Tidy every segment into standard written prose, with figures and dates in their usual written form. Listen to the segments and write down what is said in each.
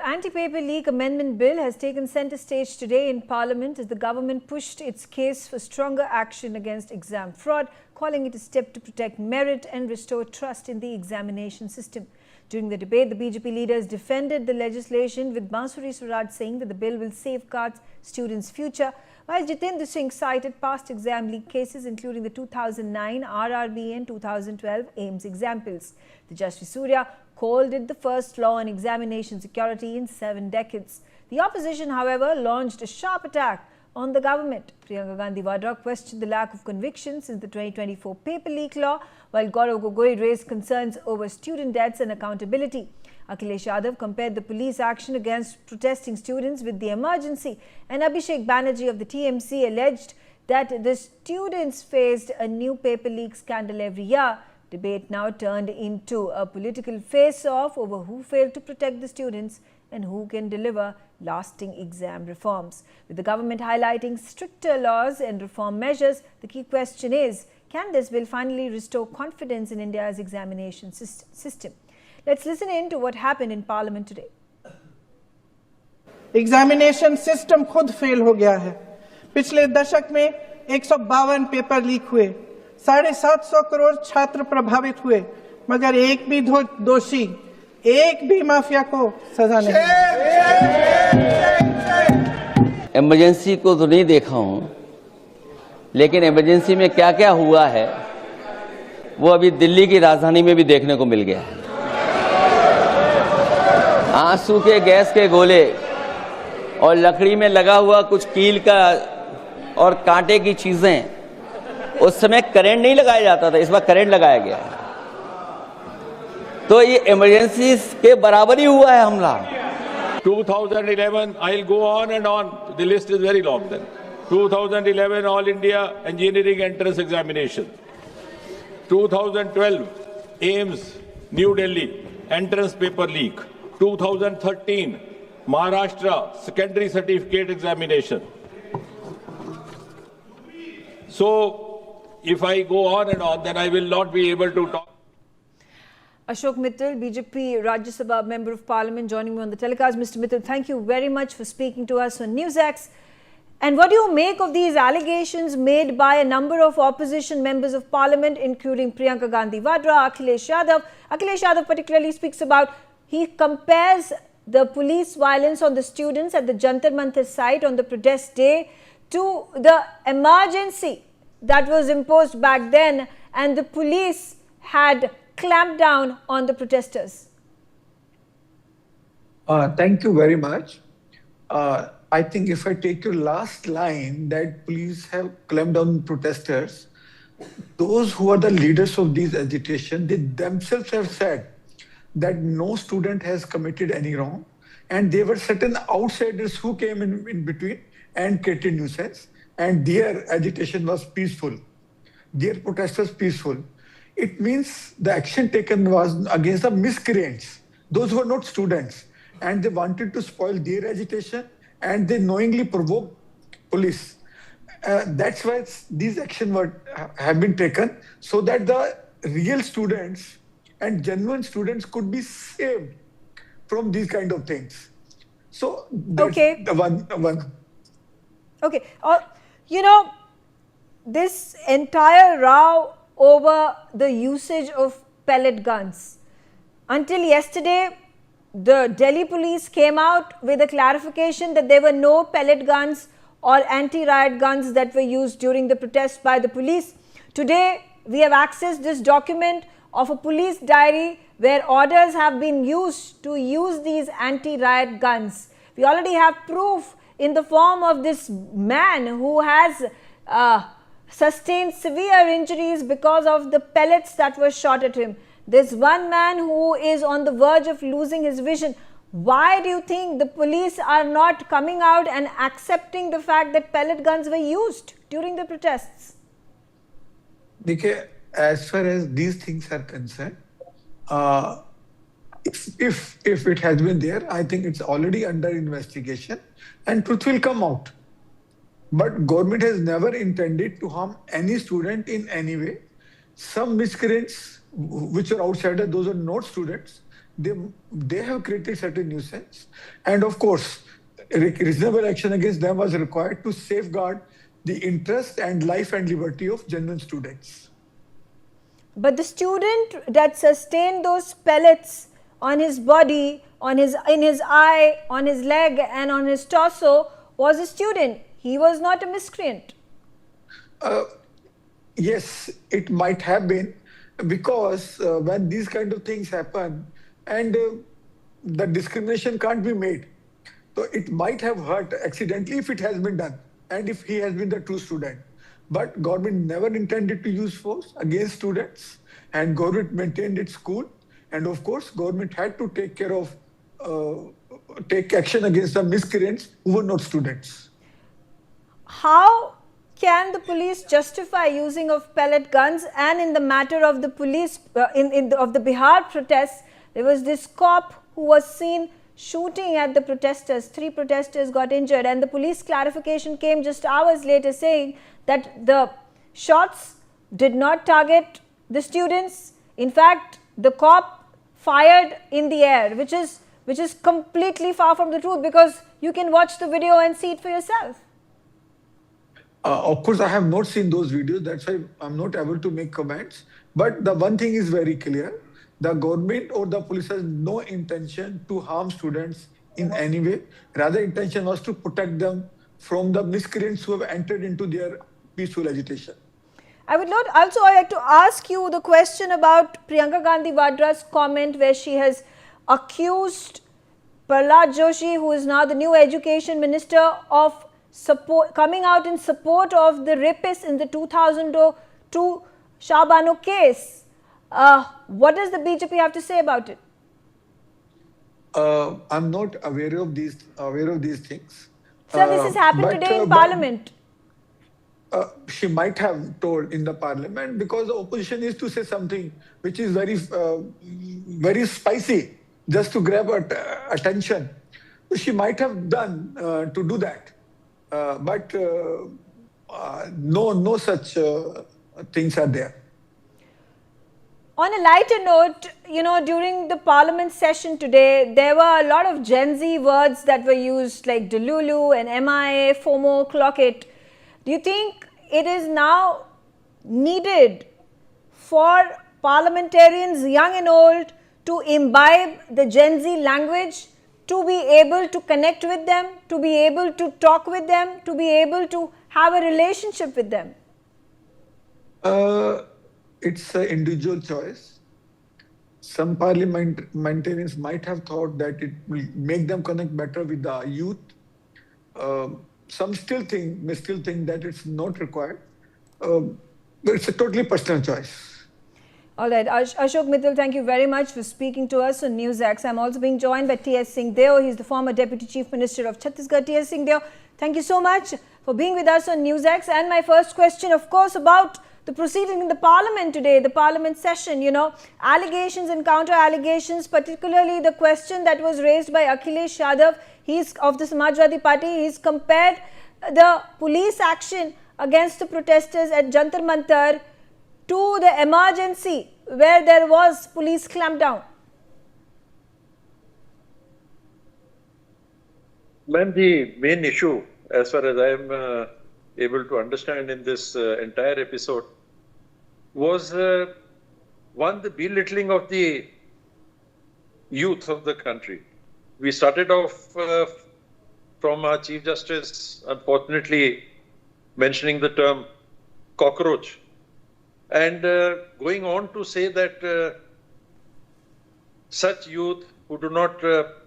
The anti-paper leak amendment bill has taken centre stage today in Parliament as the government pushed its case for stronger action against exam fraud, calling it a step to protect merit and restore trust in the examination system. During the debate, the BJP leaders defended the legislation, with Bansuri Swaraj saying that the bill will safeguard students' future, while Jitendra Singh cited past exam leak cases including the 2009 RRB and 2012 AIMS examples. Tejasvi Surya called it the first law on examination security in 7 decades. The opposition, however, launched a sharp attack on the government. Priyanka questioned the lack of conviction since the 2024 paper leak law, while Gogoi raised concerns over student deaths and accountability. Akhilesh Yadav compared the police action against protesting students with the emergency, and Abhishek Banerjee of the TMC alleged that the students faced a new paper leak scandal every year. Debate now turned into a political face-off over who failed to protect the students and who can deliver lasting exam reforms. With the government highlighting stricter laws and reform measures, the key question is, can this bill finally restore confidence in India's examination system? Let's listen in to what happened in Parliament today. Examination system खुद fail हो गया है। पिछले दशक में 152 paper leak हुए, 750 करोड़ छात्र प्रभावित हुए, मगर एक भी दोषी, एक भी माफिया को सजा नहीं। इमरजेंसी को तो नहीं देखा हूं, लेकिन इमरजेंसी में क्या क्या हुआ है वो अभी दिल्ली की राजधानी में भी देखने को मिल गया है। आंसू के गैस के गोले और लकड़ी में लगा हुआ कुछ कील का और कांटे की चीजें, उस समय करंट नहीं लगाया जाता था, इस बार करंट लगाया गया है। तो ये इमरजेंसी के बराबर ही हुआ है हमला। 2011, I'll go on and on, the list is very long then. 2011 All India Engineering Entrance Examination. 2012 AIMS New Delhi Entrance Paper Leak. 2013 Maharashtra Secondary Certificate Examination. So if I go on and on, then I will not be able to talk. Ashok Mittal, BJP Rajya Sabha Member of Parliament, joining me on the telecast. Mr. Mittal, thank you very much for speaking to us on NewsX. And what do you make of these allegations made by a number of opposition members of Parliament, including Priyanka Gandhi Vadra, Akhilesh Yadav? Akhilesh Yadav particularly speaks about, he compares the police violence on the students at the Jantar Mantar site on the protest day to the emergency that was imposed back then, and the police had clamped down on the protesters. Thank you very much. I think if I take your last line, that police have clamped down on protesters, those who are the leaders of these agitation, they themselves have said that no student has committed any wrong, and there were certain outsiders who came in between and created nuisance, and their agitation was peaceful. Their protest was peaceful. It means the action taken was against the miscreants, those who are not students, and they wanted to spoil their agitation, and they knowingly provoked police. That's why these actions have been taken, so that the real students and genuine students could be saved from these kind of things. So that's okay. The one. Okay. You know, this entire row over the usage of pellet guns. Until yesterday, the Delhi police came out with a clarification that there were no pellet guns or anti-riot guns that were used during the protest by the police. Today, we have accessed this document of a police diary where orders have been used to use these anti-riot guns. We already have proof in the form of this man who has sustained severe injuries because of the pellets that were shot at him. There's one man who is on the verge of losing his vision. Why do you think the police are not coming out and accepting the fact that pellet guns were used during the protests? Dekhe, as far as these things are concerned, if it has been there, I think it's already under investigation and truth will come out. But government has never intended to harm any student in any way. Some miscreants, which are outsiders, those are not students, they have created certain nuisance, and of course, reasonable action against them was required to safeguard the interest and life and liberty of genuine students. But the student that sustained those pellets on his body, in his eye, on his leg and on his torso was a student. He was not a miscreant. Yes, it might have been, because when these kind of things happen and the discrimination can't be made, so it might have hurt accidentally if it has been done and if he has been the true student. But government never intended to use force against students, and government maintained its cool. And of course, government had to take care of, take action against the miscreants who were not students. How can the police justify using of pellet guns? And in the matter of the police, of the Bihar protests, there was this cop who was seen shooting at the protesters. 3 protesters got injured, and the police clarification came just hours later saying that the shots did not target the students. In fact, the cop fired in the air, which is completely far from the truth, because you can watch the video and see it for yourself. Of course, I have not seen those videos. That's why I'm not able to make comments. But the one thing is very clear. The government or the police has no intention to harm students in any way. Rather, intention was to protect them from the miscreants who have entered into their peaceful agitation. I would not also like to ask you the question about Priyanka Gandhi Vadra's comment, where she has accused Prahlad Joshi, who is now the new education minister, of coming out in support of the rapists in the 2002 Shah case. What does the BJP have to say about it? I'm not aware of these things. Sir, this has happened today in Parliament. She might have told in the Parliament, because the opposition is to say something which is very, very spicy, just to grab attention. She might have done to do that, but no such things are there. On a lighter note, during the Parliament session today, there were a lot of Gen Z words that were used, like Delulu and MIA, FOMO, clock it. Do you think it is now needed for parliamentarians, young and old, to imbibe the Gen Z language, to be able to connect with them, to be able to talk with them, to be able to have a relationship with them? It's an individual choice. Some parliamentarians might have thought that it will make them connect better with the youth. Some may still think that it's not required. But it's a totally personal choice. All right, Ashok Mittal, thank you very much for speaking to us on NewsX. I'm also being joined by T.S. Singh Deo. He's the former Deputy Chief Minister of Chhattisgarh. T.S. Singh Deo, thank you so much for being with us on NewsX. And my first question, of course, about the proceeding in the Parliament today, the Parliament session, allegations and counter-allegations, particularly the question that was raised by Akhilesh Yadav. He's of the Samajwadi Party. He's compared the police action against the protesters at Jantar Mantar to the emergency where there was police clampdown. Ma'am, the main issue, as far as I am able to understand in this entire episode, was one, the belittling of the youth of the country. We started off from our Chief Justice, unfortunately, mentioning the term cockroach, and going on to say that such youth who do not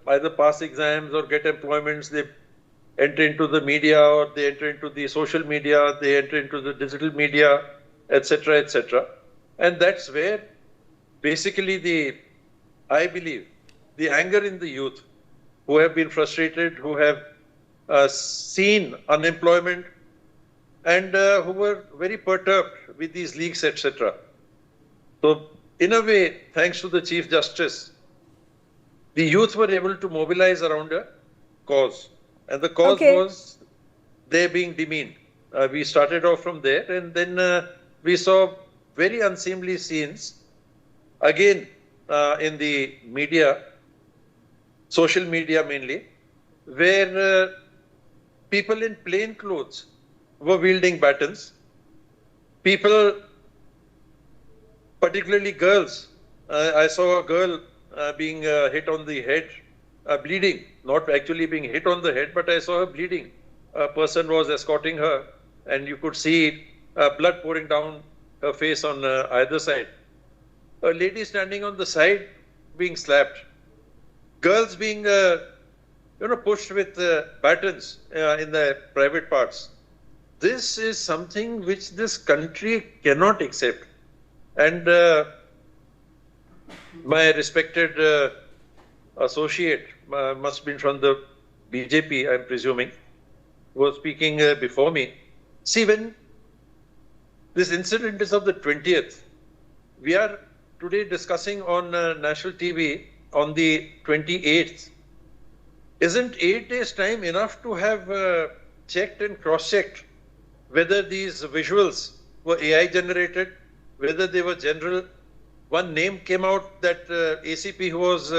either pass exams or get employments, they enter into the media, or they enter into the social media, they enter into the digital media, etc., etc. And that's where basically I believe, the anger in the youth who have been frustrated, who have seen unemployment, and who were very perturbed with these leaks, etc. So, in a way, thanks to the Chief Justice, the youth were able to mobilize around a cause. And the cause was they being demeaned. We started off from there, and then we saw very unseemly scenes. Again, in the media, social media mainly, where people in plain clothes were wielding batons. People, particularly girls, I saw a girl being hit on the head, bleeding, not actually being hit on the head, but I saw her bleeding. A person was escorting her, and you could see blood pouring down her face on either side. A lady standing on the side being slapped. Girls being pushed with batons in their private parts. This is something which this country cannot accept. And my respected associate, must have been from the BJP, I'm presuming, was speaking before me. See, when this incident is of the 20th, we are today discussing on national TV on the 28th. Isn't 8 days' time enough to have checked and cross-checked whether these visuals were AI generated, whether they were general? One name came out, that ACP who was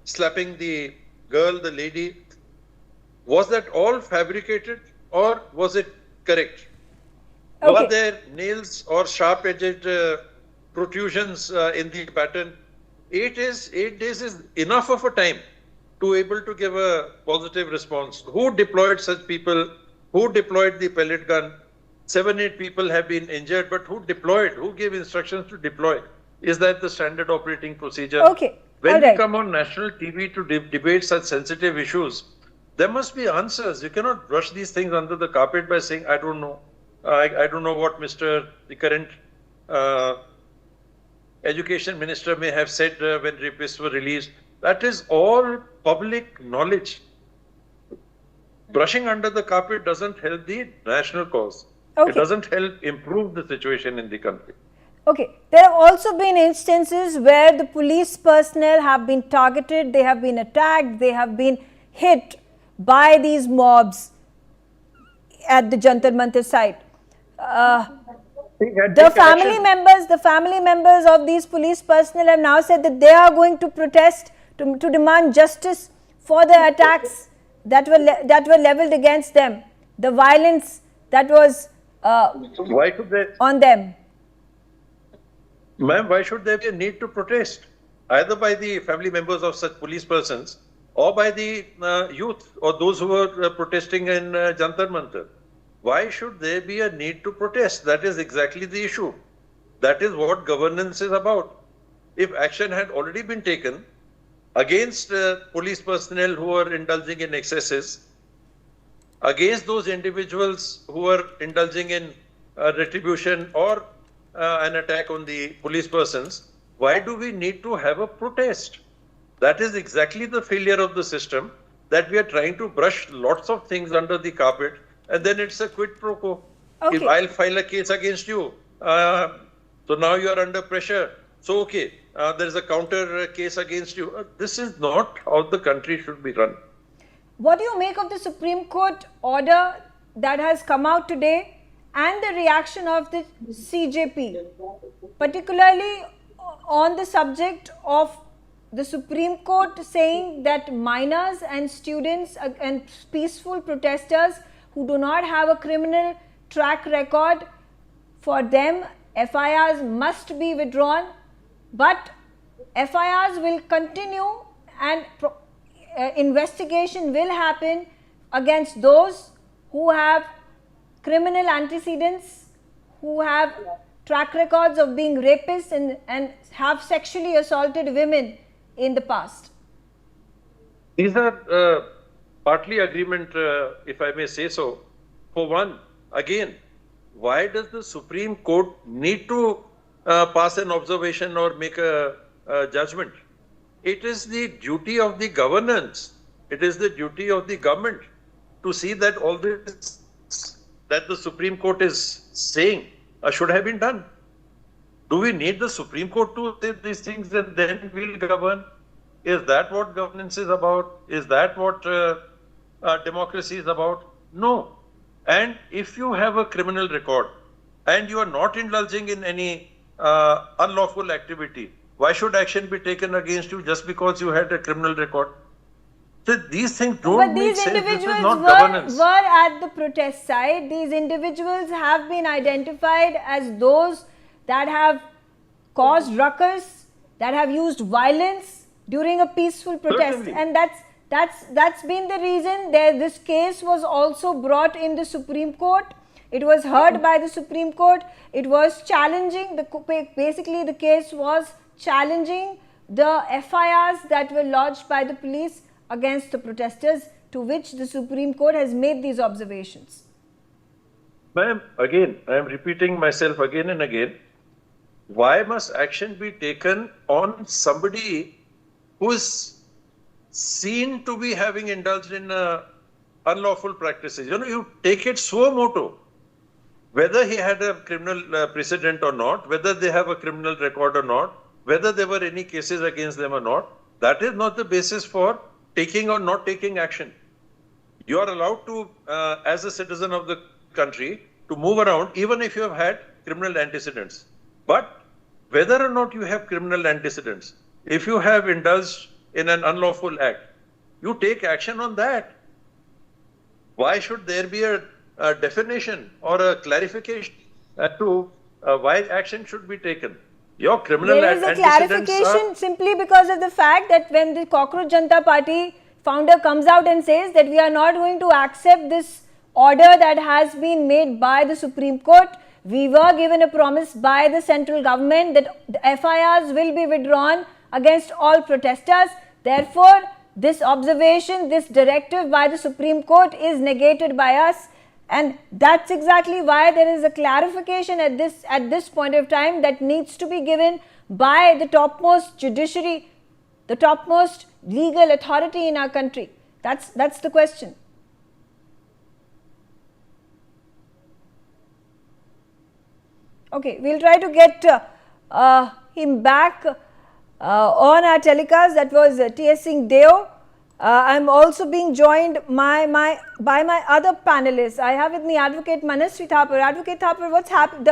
slapping the girl, the lady. Was that all fabricated or was it correct? Okay. Were there nails or sharp-edged protrusions in the baton? 8 days is enough of a time to able to give a positive response. Who deployed such people? Who deployed the pellet gun? 7-8 people have been injured, but who deployed? Who gave instructions to deploy? Is that the standard operating procedure? Okay. When we come on national TV to debate such sensitive issues, there must be answers. You cannot brush these things under the carpet by saying, I don't know. I don't know what the current education minister may have said when rapists were released. That is all public knowledge. Brushing under the carpet doesn't help the national cause. Okay. It doesn't help improve the situation in the country. Okay, there have also been instances where the police personnel have been targeted, they have been attacked, they have been hit by these mobs at the Jantar Mantar site. The family members of these police personnel have now said that they are going to protest to demand justice for the attacks that were leveled against them, the violence that was on them. Ma'am, why should there be a need to protest? Either by the family members of such police persons or by the youth or those who were protesting in Jantar Mantar. Why should there be a need to protest? That is exactly the issue. That is what governance is about. If action had already been taken against police personnel who are indulging in excesses, against those individuals who are indulging in retribution or an attack on the police persons, why do we need to have a protest? That is exactly the failure of the system, that we are trying to brush lots of things under the carpet and then it's a quid pro quo. Okay. If I'll file a case against you, so now you are under pressure. So, okay, there is a counter case against you. This is not how the country should be run. What do you make of the Supreme Court order that has come out today and the reaction of the CJP, particularly on the subject of the Supreme Court saying that minors and students and peaceful protesters who do not have a criminal track record, for them FIRs must be withdrawn, but FIRs will continue and investigation will happen against those who have criminal antecedents, who have track records of being rapists and have sexually assaulted women in the past. These are partly agreement, if I may say so. For one, again, why does the Supreme Court need to pass an observation or make a judgment? It is the duty of the governance. It is the duty of the government to see that all this that the Supreme Court is saying should have been done. Do we need the Supreme Court to say these things and then we'll govern? Is that what governance is about? Is that what democracy is about? No. And if you have a criminal record and you are not indulging in any unlawful activity, Why should action be taken against you just because you had a criminal record? So these things don't But make these sense. This is individuals not governance. were at the protest site. These individuals have been identified as those that have caused ruckus, that have used violence during a peaceful protest. Certainly. And that's been the reason this case was also brought in the Supreme Court. It was heard by the Supreme Court. It was challenging, basically the case was challenging the FIRs that were lodged by the police against the protesters, to which the Supreme Court has made these observations. Ma'am, again, I am repeating myself again and again. Why must action be taken on somebody who is seen to be having indulged in unlawful practices? You know, you take it suo moto. Whether he had a criminal precedent or not, whether they have a criminal record or not, whether there were any cases against them or not, that is not the basis for taking or not taking action. You are allowed to, as a citizen of the country, to move around even if you have had criminal antecedents. But whether or not you have criminal antecedents, if you have indulged in an unlawful act, you take action on that. Why should there be a definition or a clarification as to why action should be taken? Your criminal There is a antecedents clarification simply because of the fact that when the Cockroach Janata Party founder comes out and says that we are not going to accept this order that has been made by the Supreme Court, we were given a promise by the central government that the FIRs will be withdrawn against all protesters. Therefore, this observation, this directive by the Supreme Court is negated by us. And that's exactly why there is a clarification at this point of time that needs to be given by the topmost judiciary, the topmost legal authority in our country. That's the question. Okay, we'll try to get him back on our telecast. That was T.S. Singh Deo. I'm also being joined by my other panelists. I have with me Advocate Manasvi Thapar. Advocate Thapar, what's happened?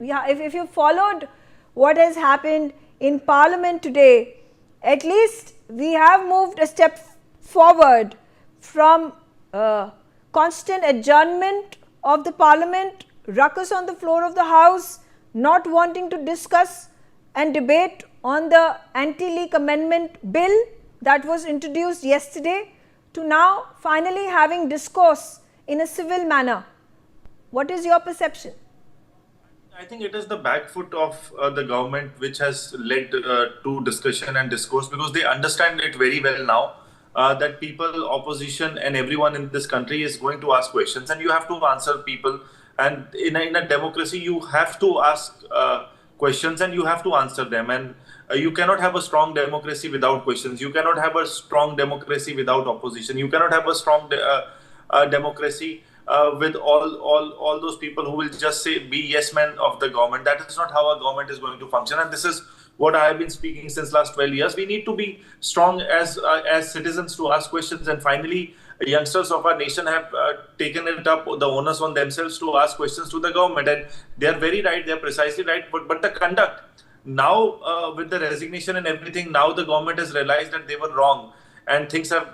If you followed what has happened in Parliament today, at least we have moved a step forward from constant adjournment of the Parliament, ruckus on the floor of the House, not wanting to discuss and debate on the anti-leak amendment bill that was introduced yesterday, to now finally having discourse in a civil manner. What is your perception? I think it is the back foot of the government which has led to discussion and discourse, because they understand it very well now that people, opposition and everyone in this country is going to ask questions, and you have to answer people. And in a democracy, you have to ask questions and you have to answer them. And you cannot have a strong democracy without questions. You cannot have a strong democracy without opposition. You cannot have a strong democracy with all those people who will just say be yes men of the government. That is not how a government is going to function. And this is what I have been speaking since last 12 years. We need to be strong as citizens to ask questions. And finally, youngsters of our nation have taken it up, the onus on themselves to ask questions to the government. And they are very right. They are precisely right. But the conduct, now with the resignation and everything, now the government has realized that they were wrong, and things are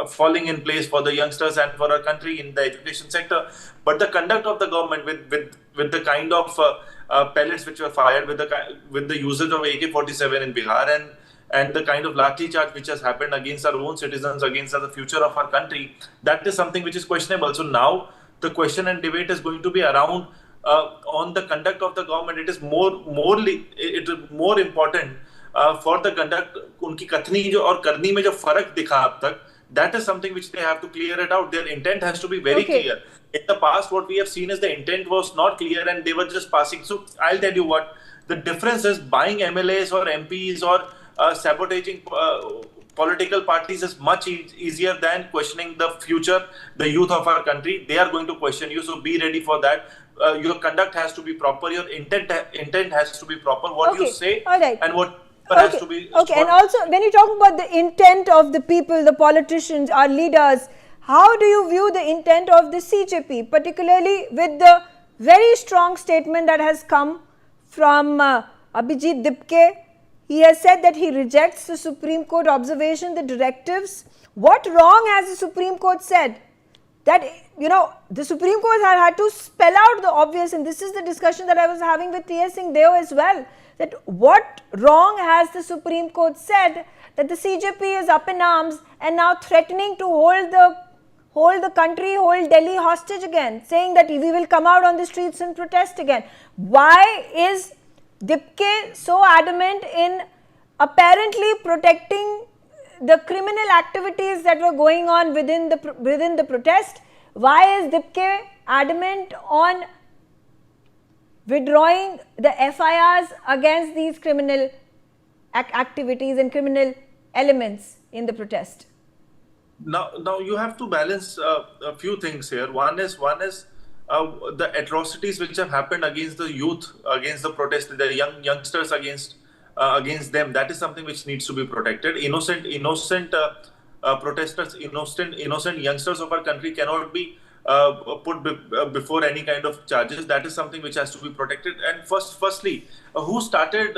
falling in place for the youngsters and for our country in the education sector. But the conduct of the government with the kind of pellets which were fired, with the usage of AK-47 in Bihar, and the kind of lathi charge which has happened against our own citizens, against the future of our country, that is something which is questionable. So now the question and debate is going to be around on the conduct of the government. It is more important for the conduct. उनकी कथनी जो और करनी में जो फर्क दिखा अब तक, that is something which they have to clear it out. Their intent has to be very clear. In the past, what we have seen is the intent was not clear and they were just passing. So I'll tell you what the difference is: buying MLAs or MPs or sabotaging political parties is much easier than questioning the future, the youth of our country. They are going to question you, so be ready for that. Your conduct has to be proper. Your intent has to be proper. What you say and what has to be. Okay, and also when you talk about the intent of the people, the politicians, our leaders, how do you view the intent of the CJP, particularly with the very strong statement that has come from Abhijit Dipke, he has said that he rejects the Supreme Court observation, the directives. What wrong has the Supreme Court said? That, the Supreme Court had to spell out the obvious, and this is the discussion that I was having with T.S. Singh Deo as well, that what wrong has the Supreme Court said that the CJP is up in arms and now threatening to hold the country, hold Delhi hostage again, saying that we will come out on the streets and protest again. Why is Dipke so adamant in apparently protecting the criminal activities that were going on within the protest? Why is Dipke adamant on withdrawing the FIRs against these criminal activities and criminal elements in the protest? Now you have to balance a few things here. One is the atrocities which have happened against the youth, against the protest, the youngsters against them. That is something which needs to be protected. Innocent protesters, innocent youngsters of our country cannot be put before any kind of charges. That is something which has to be protected. And firstly, who started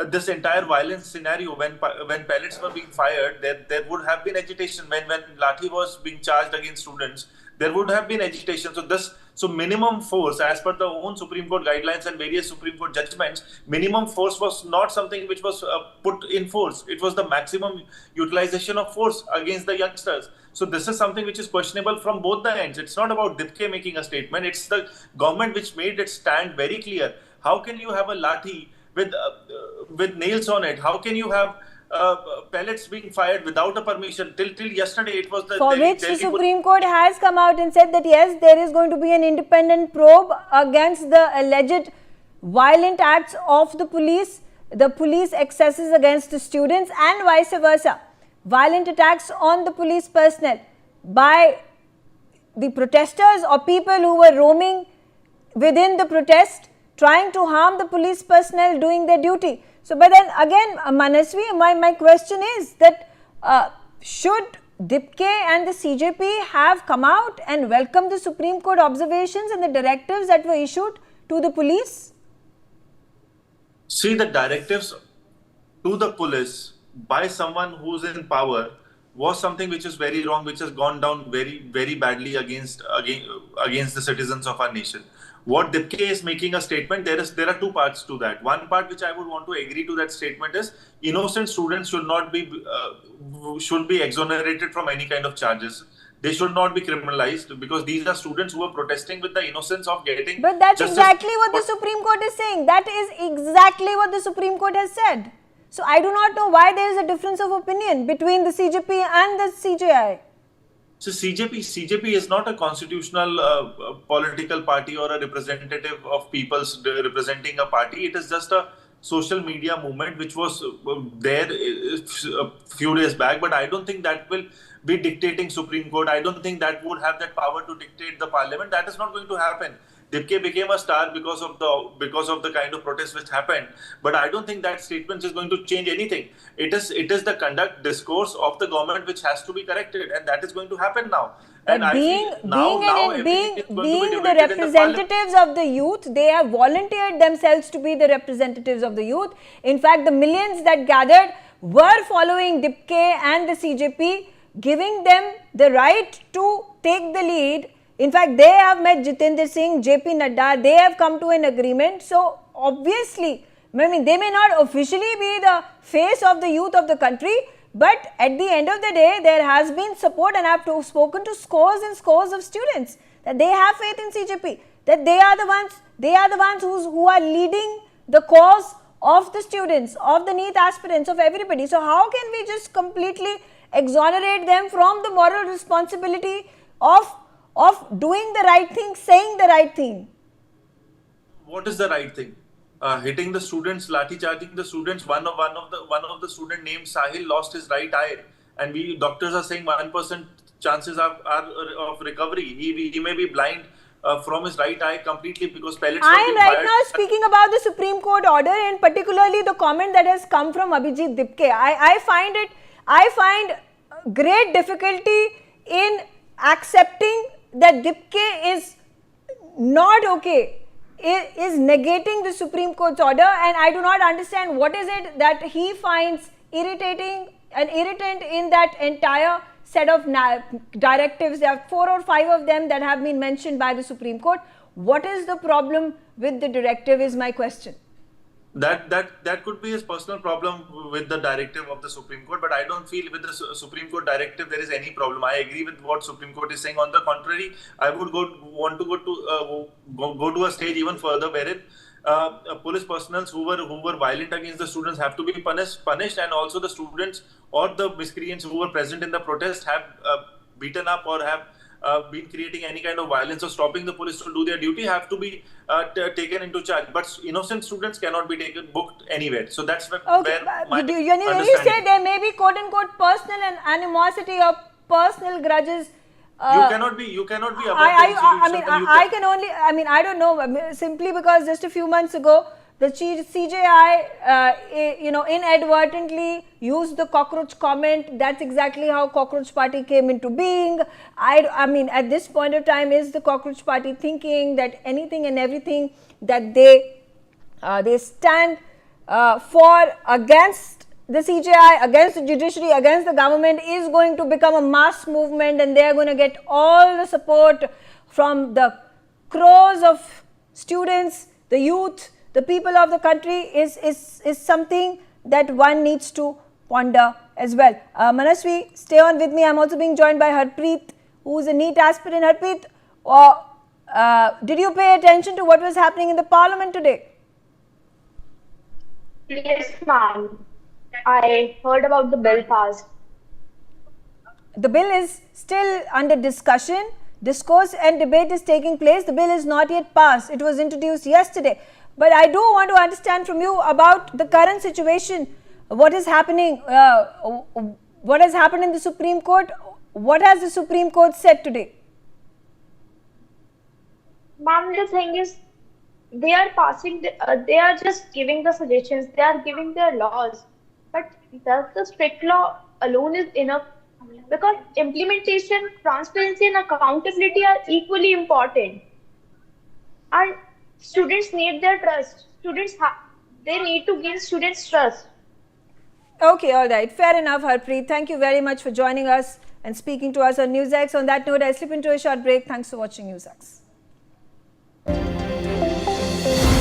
this entire violence scenario? When pellets were being fired, there would have been agitation. When Lathi was being charged against students, there would have been agitation. So minimum force, as per the own Supreme Court guidelines and various Supreme Court judgments, minimum force was not something which was put in force. It was the maximum utilization of force against the youngsters. So this is something which is questionable from both the ends. It's not about Dipke making a statement. It's the government which made its stand very clear. How can you have a lathi with nails on it? How can you have pellets being fired without a permission? Till yesterday, it was the for which the Supreme Court has come out and said that yes, there is going to be an independent probe against the alleged violent acts of the police excesses against the students, and vice versa, violent attacks on the police personnel by the protesters or people who were roaming within the protest, trying to harm the police personnel doing their duty. So, but then again, Manasvi, my question is that should Dipke and the CJP have come out and welcomed the Supreme Court observations and the directives that were issued to the police? See, the directives to the police by someone who's in power was something which is very wrong, which has gone down very, very badly against the citizens of our nation. What Dipke is making a statement, there are two parts to that. One part which I would want to agree to that statement is innocent students should be exonerated from any kind of charges. They should not be criminalized because these are students who are protesting with the innocence of getting. But that's exactly what the Supreme Court is saying. That is exactly what the Supreme Court has said. So I do not know why there is a difference of opinion between the CJP and the CJI. So CJP is not a constitutional political party or a representative of people's representing a party. It is just a social media movement which was there a few days back. But I don't think that will be dictating Supreme Court. I don't think that would have that power to dictate the parliament. That is not going to happen. Dipke became a star because of the kind of protest which happened, but I don't think that statement is going to change anything. It is the conduct discourse of the government which has to be corrected, and that is going to happen now. And being the representatives of the youth, they have volunteered themselves to be the representatives of the youth. In fact, the millions that gathered were following Dipke and the CJP, giving them the right to take the lead. In fact, they have met Jitendra Singh, JP Nadda, they have come to an agreement. So, obviously, I mean, they may not officially be the face of the youth of the country, but at the end of the day, there has been support, and I have spoken to scores and scores of students that they have faith in CJP, that they are the ones who are leading the cause of the students, of the NEET aspirants, of everybody. So, how can we just completely exonerate them from the moral responsibility of doing the right thing, saying the right thing? What is the right thing? Hitting the students, lathi charging the students. One of the student named Sahil lost his right eye, and doctors are saying 1% chances are of recovery. He may be blind from his right eye completely because pellets. I am right now speaking about the Supreme Court order, and particularly the comment that has come from Abhijit Dipke. I find great difficulty in accepting that Dipke is not okay is negating the Supreme Court's order, and I do not understand what is it that he finds irritating and irritant in that entire set of directives. There are 4 or 5 of them that have been mentioned by the Supreme Court. What is the problem with the directive is my question. That could be his personal problem with the directive of the Supreme Court, but I don't feel with the Supreme Court directive there is any problem. I agree with what Supreme Court is saying. On the contrary, I would want to go to a stage even further wherein police personnel who were violent against the students have to be punished, and also the students or the miscreants who were present in the protest have beaten up or have been creating any kind of violence or stopping the police to do their duty have to be taken into charge. But innocent students cannot be booked anywhere. So that's where my when you say there may be quote unquote personal and animosity or personal grudges. You cannot be above I don't know, simply because just a few months ago the CJI inadvertently used the cockroach comment. That's exactly how Cockroach Party came into being. I mean, at this point of time, is the Cockroach Party thinking that anything and everything that they stand for against the CJI, against the judiciary, against the government is going to become a mass movement, and they are going to get all the support from the crores of students, the youth, the people of the country is something that one needs to ponder as well. Manasvi, stay on with me. I'm also being joined by Harpreet, who is a NEET aspirant. Harpreet, did you pay attention to what was happening in the parliament today? Yes, ma'am. I heard about the bill passed. The bill is still under discussion. Discourse and debate is taking place. The bill is not yet passed. It was introduced yesterday. But I do want to understand from you about the current situation. What is happening? What has happened in the Supreme Court? What has the Supreme Court said today? Ma'am, the thing is, they are passing, they are just giving the suggestions, they are giving their laws. But does the strict law alone is enough? Because implementation, transparency and accountability are equally important. And students need their trust. They need to gain students' trust. Okay, all right. Fair enough, Harpreet. Thank you very much for joining us and speaking to us on NewsX. On that note, I slip into a short break. Thanks for watching NewsX.